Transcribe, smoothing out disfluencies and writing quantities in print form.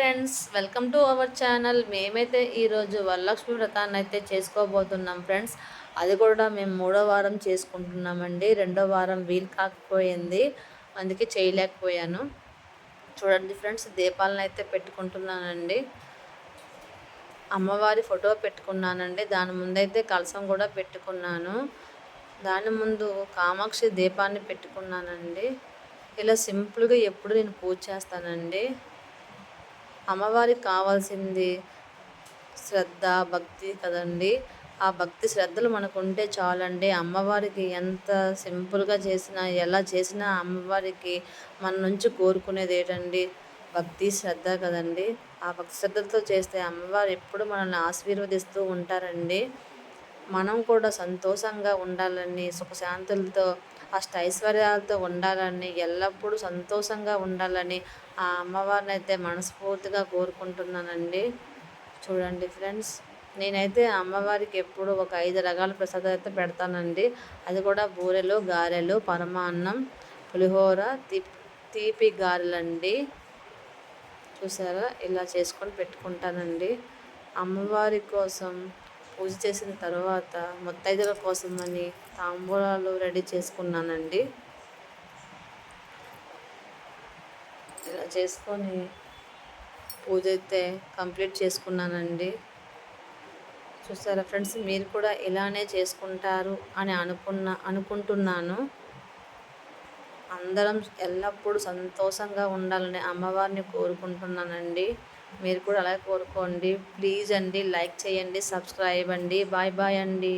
Friends, welcome to our channel. మేమైతే ఈరోజు వరలక్ష్మి వ్రతాన్ని అయితే చేసుకోబోతున్నాం ఫ్రెండ్స్. అది కూడా మేము మూడో వారం చేసుకుంటున్నామండి. రెండో వారం వీలు కాకపోయింది, అందుకే చేయలేకపోయాను. చూడండి ఫ్రెండ్స్, దీపాలను అయితే పెట్టుకుంటున్నానండి. అమ్మవారి ఫోటో పెట్టుకున్నానండి. దాని ముందైతే కలసం కూడా పెట్టుకున్నాను. దాని ముందు కామాక్షి దీపాన్ని పెట్టుకున్నానండి. ఇలా సింపుల్గా ఎప్పుడు నేను పూజ చేస్తానండి. అమ్మవారికి కావాల్సింది శ్రద్ధ, భక్తి కదండి. ఆ భక్తి శ్రద్ధలు మనకు ఉంటే చాలండి. అమ్మవారికి ఎంత సింపుల్గా చేసినా, ఎలా చేసినా అమ్మవారికి మన నుంచి కోరుకునేది ఏంటండి? భక్తి శ్రద్ధ కదండి. ఆ భక్తి శ్రద్ధలతో చేస్తే అమ్మవారు ఎప్పుడు మనల్ని ఆశీర్వదిస్తూ ఉంటారండి. మనం కూడా సంతోషంగా ఉండాలని, సుఖశాంతులతో, అష్టైశ్వర్యాలతో ఉండాలని, ఎల్లప్పుడూ సంతోషంగా ఉండాలని ఆ అమ్మవారిని అయితే మనస్ఫూర్తిగా కోరుకుంటున్నానండి. చూడండి ఫ్రెండ్స్, నేనైతే అమ్మవారికి ఎప్పుడు ఒక 5 రకాల ప్రసాదాలు అయితే పెడతానండి. అది కూడా బూరెలు, గారెలు, పరమాన్నం, పులిహోర, తీపి గారెలండి. చూసారా, ఇలా చేసుకొని పెట్టుకుంటానండి. అమ్మవారి కోసం పూజ చేసిన తర్వాత ముత్తైదుల కోసమని తాంబూలాలు రెడీ చేసుకున్నానండి. ఇలా చేసుకొని పూజ అయితే కంప్లీట్ చేసుకున్నానండి. చూసారా ఫ్రెండ్స్, మీరు కూడా ఇలానే చేసుకుంటారు అని అనుకుంటున్నాను. అందరం ఎల్లప్పుడూ సంతోషంగా ఉండాలని అమ్మవారిని కోరుకుంటున్నానండి. మీరు కూడా అలాగే కోరుకోండి. ప్లీజ్ అండి, లైక్ చేయండి, సబ్స్క్రైబ్ అండి. బాయ్ బాయ్ అండి.